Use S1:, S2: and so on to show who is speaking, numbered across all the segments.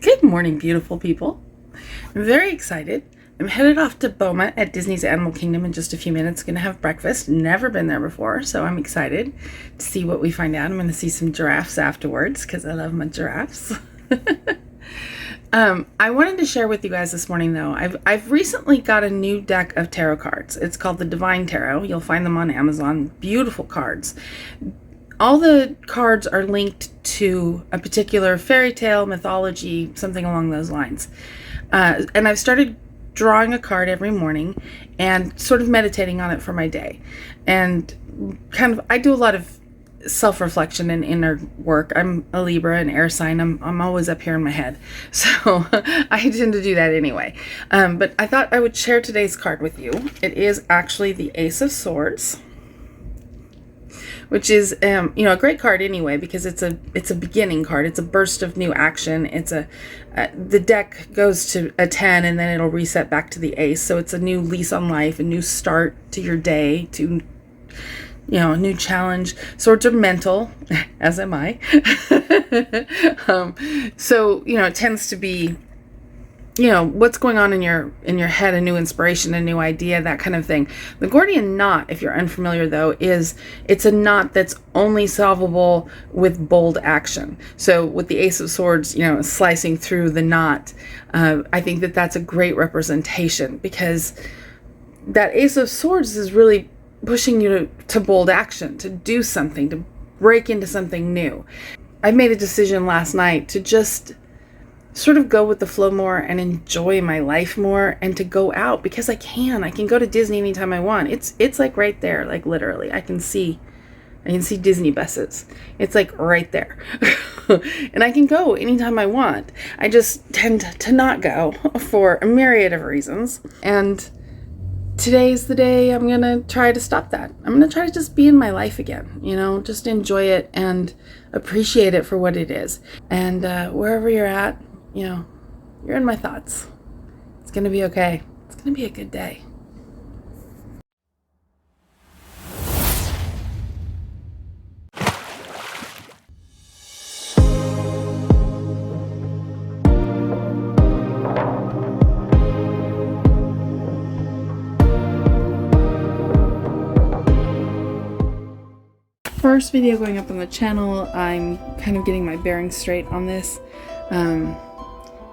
S1: Good morning, beautiful people. I'm very excited. I'm headed off to Boma at Disney's Animal Kingdom in just a few minutes. Going to have breakfast. Never been there before, so I'm excited to see what we find out. I'm going to see some giraffes afterwards because I love my giraffes. I wanted to share with you guys this morning, though. I've recently got a new deck of tarot cards. It's called the Divine Tarot. You'll find them on Amazon. Beautiful cards. All the cards are linked to a particular fairy tale, mythology, something along those lines. And I've started drawing a card every morning and sort of meditating on it for my day. And I do a lot of self-reflection and inner work. I'm a Libra, an air sign. I'm always up here in my head. So I tend to do that anyway. But I thought I would share today's card with you. It is actually the Ace of Swords, which is a great card anyway, because it's a beginning card. It's a burst of new action. It's the deck goes to a 10 and then it'll reset back to the ace. So it's a new lease on life, a new start to your day, to a new challenge. Swords are mental, as am I. So it tends to be what's going on in your head, a new inspiration, a new idea, that kind of thing. The Gordian knot, if you're unfamiliar though, it's a knot that's only solvable with bold action. So with the Ace of Swords, slicing through the knot, I think that's a great representation, because that Ace of Swords is really pushing you to bold action, to do something, to break into something new. I made a decision last night to just sort of go with the flow more and enjoy my life more, and to go out because I can go to Disney anytime I want. It's like right there, like literally I can see Disney buses. It's like right there. And I can go anytime I want. I just tend to not go for a myriad of reasons. And today's the day I'm going to try to stop that. I'm going to try to just be in my life again, just enjoy it and appreciate it for what it is. And wherever you're at, you're in my thoughts. It's going to be okay. It's going to be a good day. First video going up on the channel. I'm kind of getting my bearings straight on this.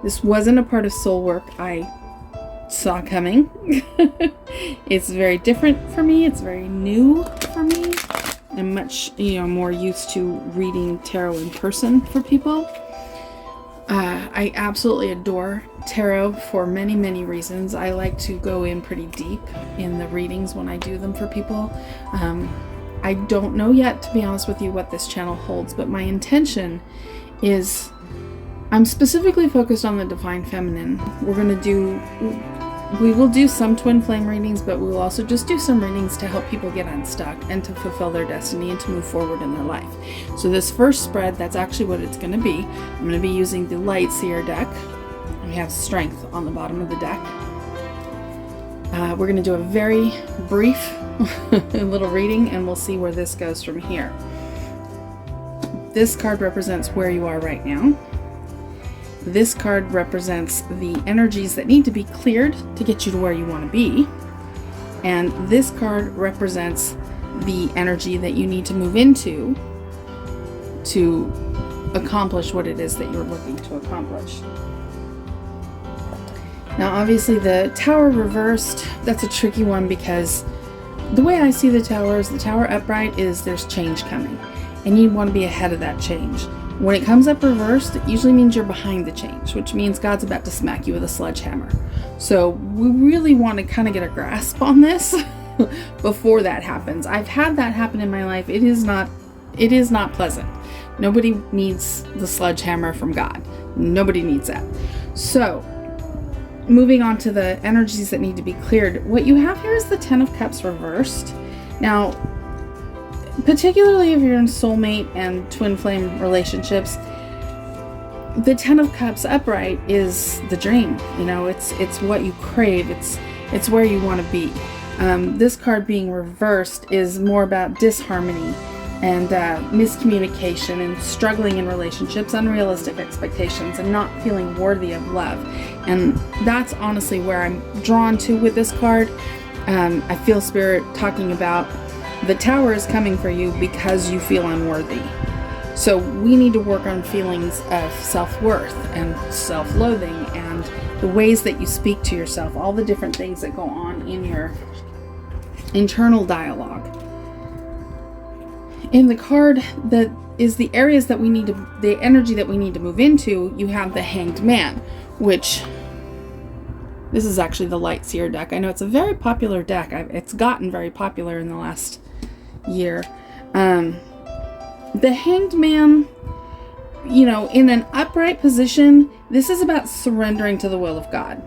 S1: This wasn't a part of soul work I saw coming. It's very different for me. It's very new for me. I'm much more used to reading tarot in person for people. I absolutely adore tarot for many, many reasons. I like to go in pretty deep in the readings when I do them for people. I don't know yet, to be honest with you, what this channel holds, but my intention is, I'm specifically focused on the Divine Feminine. We will do some twin flame readings, but we will also just do some readings to help people get unstuck and to fulfill their destiny and to move forward in their life. So this first spread, that's actually what it's going to be. I'm going to be using the Light Seer deck. We have Strength on the bottom of the deck. We're going to do a very brief little reading, and we'll see where this goes from here. This card represents where you are right now. This card represents the energies that need to be cleared to get you to where you want to be. And this card represents the energy that you need to move into to accomplish what it is that you're looking to accomplish. Now, obviously, the Tower reversed, that's a tricky one, because the way I see the Tower is the Tower upright is there's change coming, and you want to be ahead of that change. When it comes up reversed, it usually means you're behind the change, which means God's about to smack you with a sledgehammer. So we really want to kind of get a grasp on this before that happens. I've had that happen in my life. It is not pleasant. Nobody needs the sledgehammer from God. Nobody needs that. So moving on to the energies that need to be cleared. What you have here is the Ten of Cups reversed. Now, particularly if you're in soulmate and twin flame relationships, the Ten of Cups upright is the dream. It's what you crave. It's where you want to be. This card being reversed is more about disharmony, and miscommunication and struggling in relationships, unrealistic expectations, and not feeling worthy of love. And that's honestly where I'm drawn to with this card. I feel Spirit talking about the Tower is coming for you because you feel unworthy. So we need to work on feelings of self-worth and self-loathing and the ways that you speak to yourself, all the different things that go on in your internal dialogue. In the card that is the areas that we need to, the energy that we need to move into, you have the Hanged Man, which this is actually the Light Seer deck. I know it's a very popular deck. It's gotten very popular in the last year. The Hanged Man, you know, in an upright position, this is about surrendering to the will of God.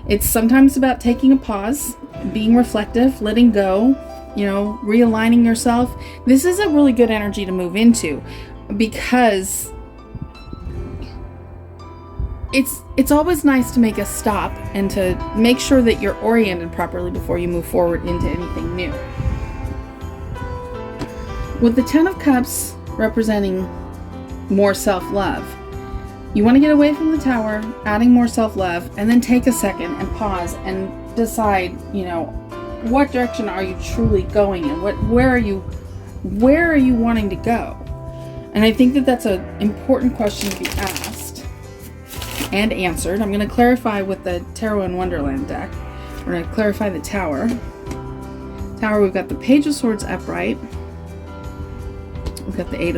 S1: It's sometimes about taking a pause, being reflective, letting go, you know, realigning yourself. This is a really good energy to move into because it's always nice to make a stop and to make sure that you're oriented properly before you move forward into anything new. With the Ten of Cups representing more self-love, you want to get away from the Tower, adding more self-love, and then take a second and pause and decide, you know, what direction are you truly going in? Where are you wanting to go? And I think that that's an important question to be asked and answered. I'm going to clarify with the Tarot in Wonderland deck. We're going to clarify the Tower. Tower, we've got the Page of Swords upright. We've got the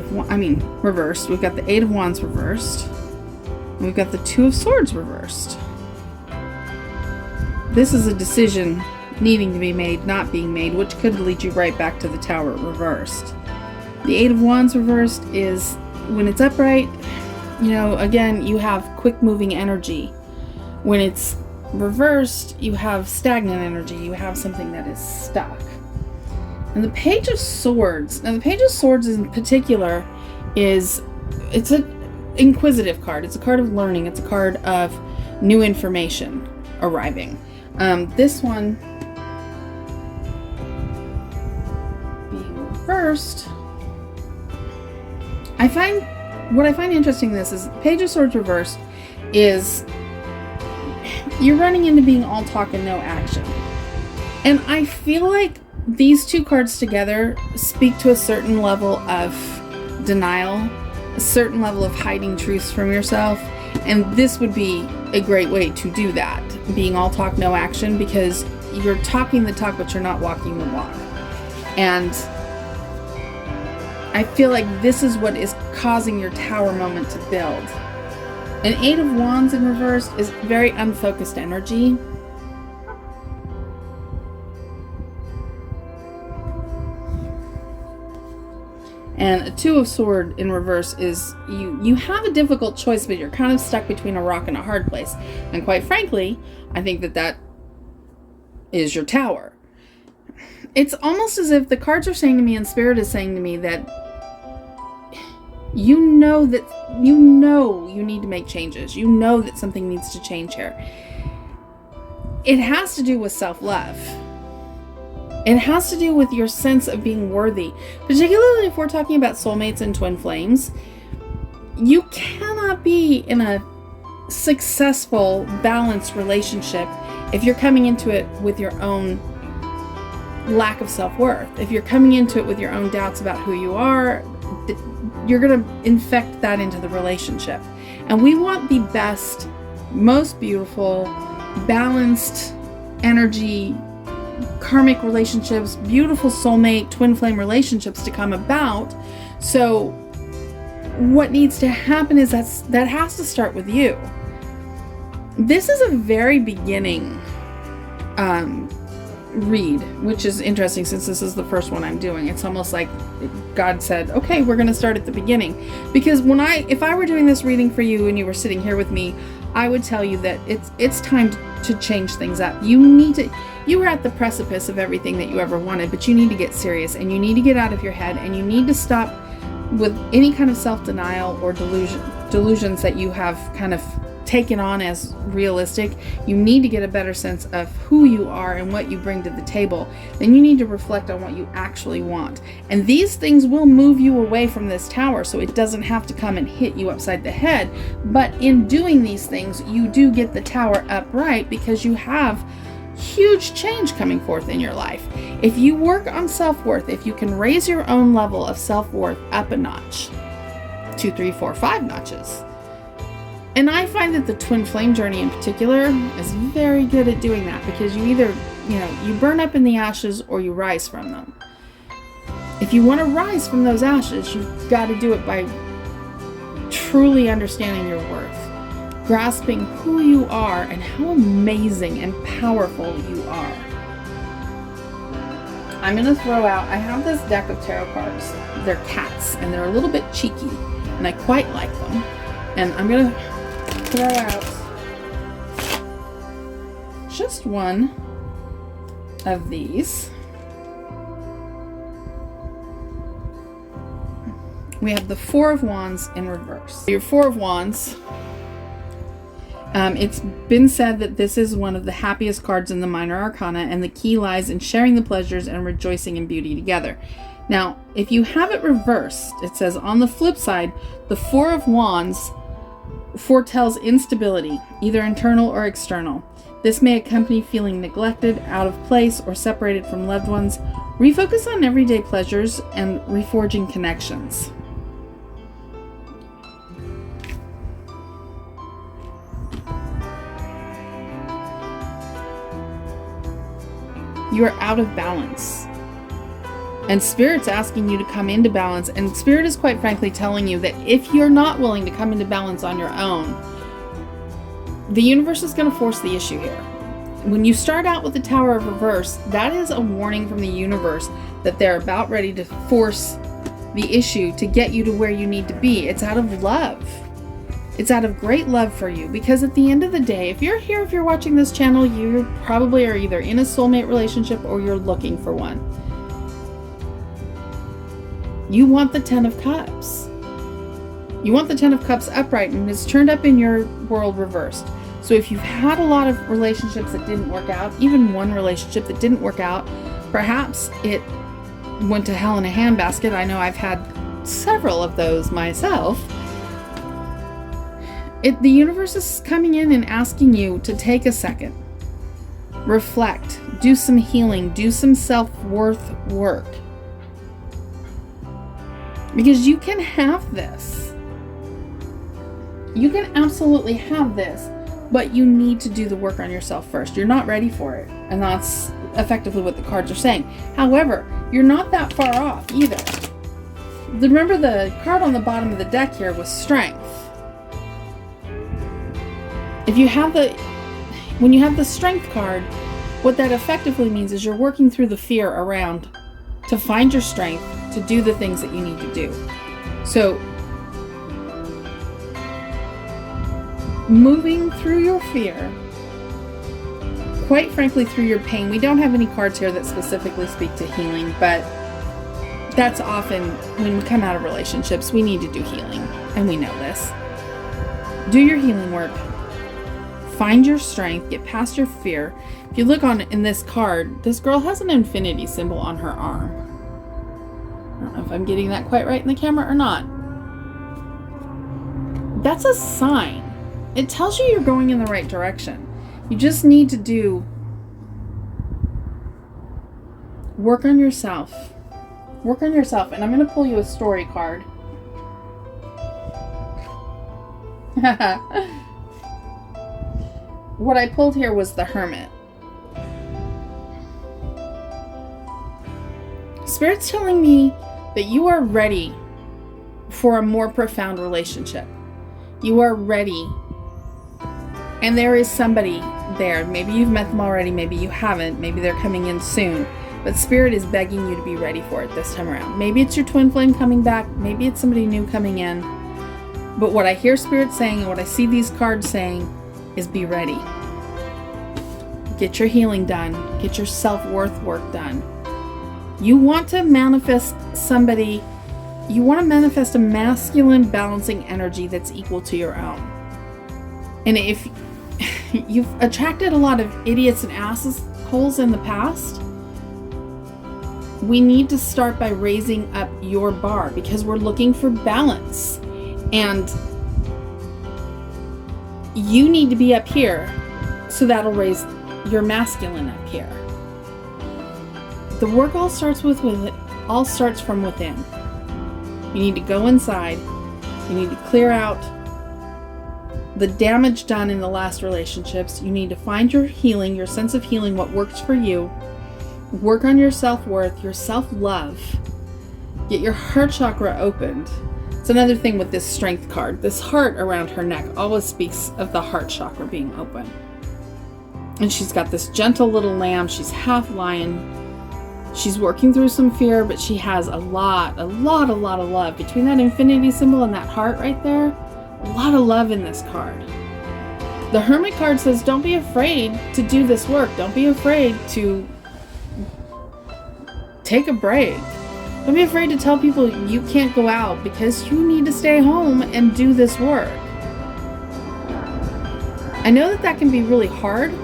S1: reversed. We've got the Eight of Wands reversed. And we've got the Two of Swords reversed. This is a decision needing to be made, not being made, which could lead you right back to the Tower reversed. The Eight of Wands reversed is when it's upright, you know, again, you have quick moving energy. When it's reversed, you have stagnant energy. You have something that is stuck. And the Page of Swords, now the Page of Swords in particular it's an inquisitive card. It's a card of learning. It's a card of new information arriving. This one being reversed, what I find interesting in this is Page of Swords reversed is you're running into being all talk and no action. And I feel like these two cards together speak to a certain level of denial, a certain level of hiding truths from yourself. And this would be a great way to do that, being all talk, no action, because you're talking the talk, but you're not walking the walk. And I feel like this is what is causing your Tower moment to build. An Eight of Wands in reverse is very unfocused energy. And a Two of Swords in reverse is you have a difficult choice, but you're kind of stuck between a rock and a hard place. And quite frankly, I think that is your Tower. It's almost as if the cards are saying to me and Spirit is saying to me that you know you need to make changes. You know that something needs to change here. It has to do with self-love. It has to do with your sense of being worthy, particularly if we're talking about soulmates and twin flames. You cannot be in a successful, balanced relationship if you're coming into it with your own lack of self-worth. If you're coming into it with your own doubts about who you are, you're going to infect that into the relationship. And we want the best, most beautiful, balanced energy, karmic relationships, beautiful soulmate, twin flame relationships to come about. So what needs to happen is that has to start with you. This is a very beginning read, which is interesting since this is the first one I'm doing. It's almost like God said, okay, we're going to start at the beginning. Because if I were doing this reading for you and you were sitting here with me, I would tell you that it's time to change things up. You were at the precipice of everything that you ever wanted, but you need to get serious and you need to get out of your head and you need to stop with any kind of self-denial or delusions that you have kind of take it on as realistic. You need to get a better sense of who you are and what you bring to the table. Then you need to reflect on what you actually want. And these things will move you away from this tower, so it doesn't have to come and hit you upside the head. But in doing these things, you do get the tower upright because you have huge change coming forth in your life. If you work on self-worth, if you can raise your own level of self-worth up a notch, 2, 3, 4, 5 notches. And I find that the twin flame journey in particular is very good at doing that, because you either, you burn up in the ashes or you rise from them. If you want to rise from those ashes, you've got to do it by truly understanding your worth, grasping who you are and how amazing and powerful you are. I'm going to throw out, I have this deck of tarot cards. They're cats, and they're a little bit cheeky, and I quite like them. And I'm going to throw out just one of these. We have the Four of Wands in reverse. Your Four of Wands, it's been said that this is one of the happiest cards in the minor arcana, and the key lies in sharing the pleasures and rejoicing in beauty together. Now, if you have it reversed, it says on the flip side, the Four of Wands foretells instability, either internal or external. This may accompany feeling neglected, out of place, or separated from loved ones. Refocus on everyday pleasures and reforging connections. You are out of balance. And Spirit's asking you to come into balance. And Spirit is quite frankly telling you that if you're not willing to come into balance on your own, the universe is going to force the issue here. When you start out with the Tower of Reverse, that is a warning from the universe that they're about ready to force the issue to get you to where you need to be. It's out of love. It's out of great love for you, because at the end of the day, if you're watching this channel, you probably are either in a soulmate relationship or you're looking for one. You want the Ten of Cups. You want the Ten of Cups upright, and it's turned up in your world reversed. So if you've had a lot of relationships that didn't work out, even one relationship that didn't work out, perhaps it went to hell in a handbasket. I know I've had several of those myself. The universe is coming in and asking you to take a second, reflect, do some healing, do some self-worth work. Because you can have this. You can absolutely have this, but you need to do the work on yourself first. You're not ready for it, and that's effectively what the cards are saying. However, you're not that far off either. Remember, the card on the bottom of the deck here was Strength. When you have the Strength card, what that effectively means is you're working through the fear around to find your strength to do the things that you need to do. So, moving through your fear, quite frankly through your pain. We don't have any cards here that specifically speak to healing, but that's often when we come out of relationships, we need to do healing, and we know this. Do your healing work. Find your strength, get past your fear. If you look in this card, this girl has an infinity symbol on her arm. I don't know if I'm getting that quite right in the camera or not. That's a sign. It tells you you're going in the right direction. You just need to do work on yourself. Work on yourself. And I'm going to pull you a story card. What I pulled here was the Hermit. Spirit's telling me that you are ready for a more profound relationship. You are ready. And there is somebody there. Maybe you've met them already, maybe you haven't, maybe they're coming in soon. But Spirit is begging you to be ready for it this time around. Maybe it's your twin flame coming back, maybe it's somebody new coming in. But what I hear Spirit saying and what I see these cards saying is be ready. Get your healing done. Get your self-worth work done. You want to manifest somebody, you want to manifest a masculine balancing energy that's equal to your own. And if you've attracted a lot of idiots and assholes in the past, we need to start by raising up your bar, because we're looking for balance. And you need to be up here, so that'll raise your masculine up here. The work all starts from within. You need to go inside. You need to clear out the damage done in the last relationships. You need to find your healing, your sense of healing, what works for you. Work on your self-worth, your self-love. Get your heart chakra opened. It's another thing with this strength card. This heart around her neck always speaks of the heart chakra being open. And she's got this gentle little lamb. She's half lion. She's working through some fear, but she has a lot of love. Between that infinity symbol and that heart right there, a lot of love in this card. The Hermit card says, don't be afraid to do this work. Don't be afraid to take a break. Don't be afraid to tell people you can't go out because you need to stay home and do this work. I know that can be really hard.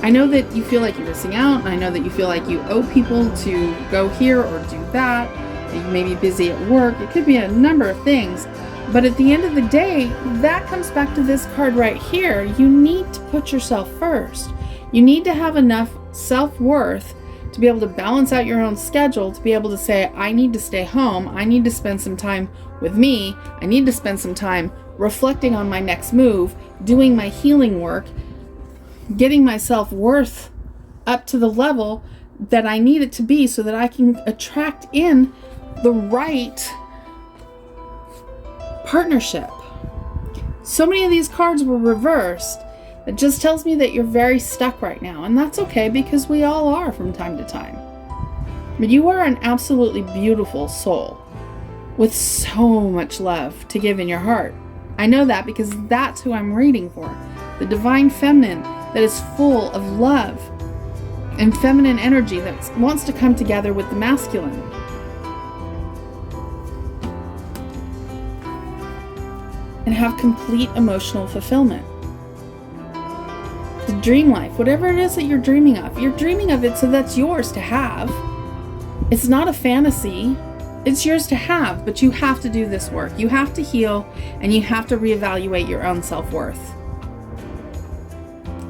S1: I know that you feel like you're missing out, and I know that you feel like you owe people to go here or do that. You may be busy at work. It could be a number of things. But at the end of the day, that comes back to this card right here. You need to put yourself first. You need to have enough self-worth to be able to balance out your own schedule, to be able to say, I need to stay home. I need to spend some time with me. I need to spend some time reflecting on my next move, doing my healing work, getting my self-worth up to the level that I need it to be so that I can attract in the right partnership. So many of these cards were reversed. It just tells me that you're very stuck right now, and that's okay, because we all are from time to time. But you are an absolutely beautiful soul with so much love to give in your heart. I know that because that's who I'm reading for. The divine feminine that is full of love and feminine energy that wants to come together with the masculine. And have complete emotional fulfillment. The dream life, whatever it is that you're dreaming of it so that's yours to have. It's not a fantasy. It's yours to have, but you have to do this work. You have to heal, and you have to reevaluate your own self-worth.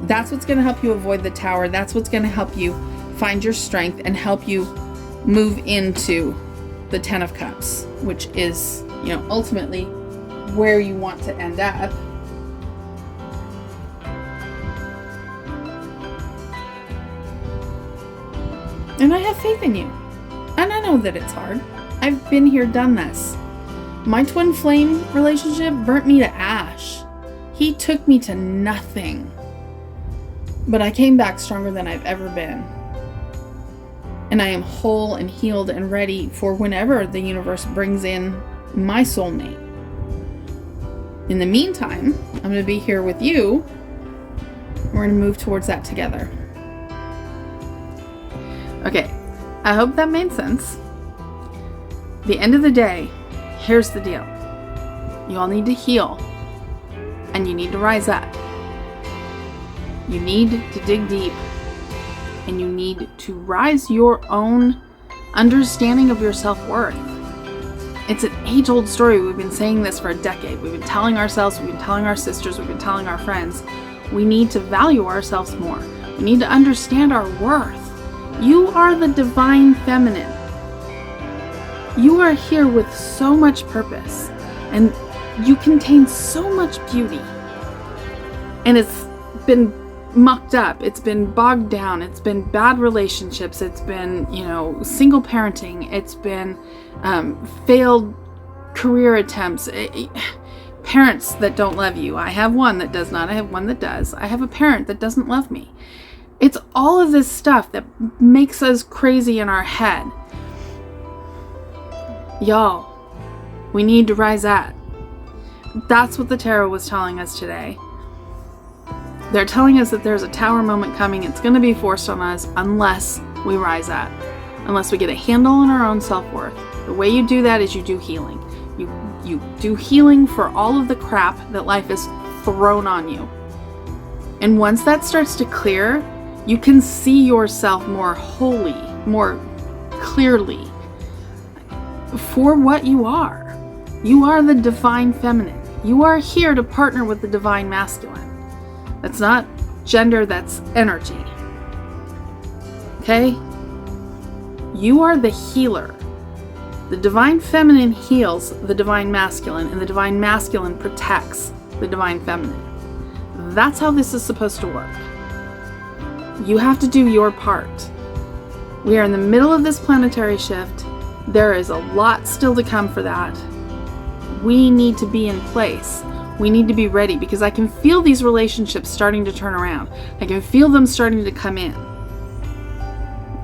S1: That's what's going to help you avoid the tower. That's what's going to help you find your strength and help you move into the Ten of Cups, which is, ultimately where you want to end up. And I have faith in you. And I know that it's hard. I've been here, done this. My twin flame relationship burnt me to ash. He took me to nothing. But I came back stronger than I've ever been. And I am whole and healed and ready for whenever the universe brings in my soulmate. In the meantime, I'm going to be here with you. We're going to move towards that together. Okay, I hope that made sense. At the end of the day, here's the deal. You all need to heal, and you need to rise up. You need to dig deep, and you need to rise your own understanding of your self-worth. It's an age-old story. We've been saying this for a decade. We've been telling ourselves, we've been telling our sisters, we've been telling our friends. We need to value ourselves more. We need to understand our worth. You are the divine feminine. You are here with so much purpose, and you contain so much beauty. And it's been mucked up. It's been bogged down. It's been bad relationships. It's been, single parenting. It's been failed career attempts. Parents that don't love you. I have one that does not. I have one that does. I have a parent that doesn't love me. It's all of this stuff that makes us crazy in our head. Y'all, we need to rise up. That's what the tarot was telling us today. They're telling us that there's a tower moment coming. It's going to be forced on us unless we rise up. Unless we get a handle on our own self-worth. The way you do that is you do healing. You do healing for all of the crap that life has thrown on you. And once that starts to clear, you can see yourself more wholly, more clearly for what you are. You are the divine feminine. You are here to partner with the divine masculine. That's not gender, that's energy. Okay? You are the healer. The divine feminine heals the divine masculine, and the divine masculine protects the divine feminine. That's how this is supposed to work. You have to do your part. We are in the middle of this planetary shift. There is a lot still to come for that. We need to be in place. We need to be ready, because I can feel these relationships starting to turn around. I can feel them starting to come in.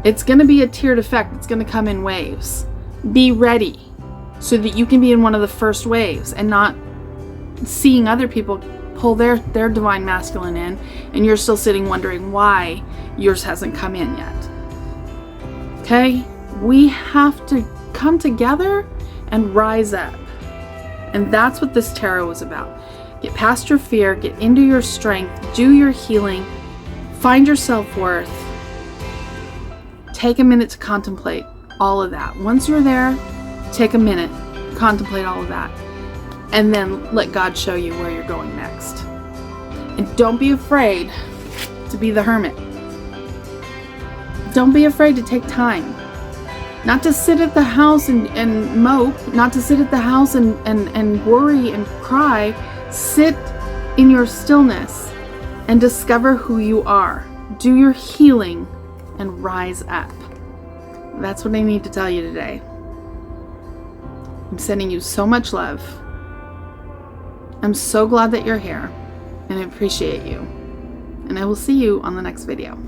S1: It's going to be a tiered effect. It's going to come in waves. Be ready so that you can be in one of the first waves and not seeing other people pull their divine masculine in, and you're still sitting wondering why yours hasn't come in yet. Okay? We have to come together and rise up. And that's what this tarot was about. Get past your fear, get into your strength, do your healing, find your self-worth. Take a minute to contemplate all of that. Once you're there, take a minute, contemplate all of that, and then let God show you where you're going next. And don't be afraid to be the hermit. Don't be afraid to take time. Not to sit at the house and mope, not to sit at the house and worry and cry. Sit in your stillness and discover who you are. Do your healing and rise up. That's what I need to tell you today. I'm sending you so much love. I'm so glad that you're here, and I appreciate you. And I will see you on the next video.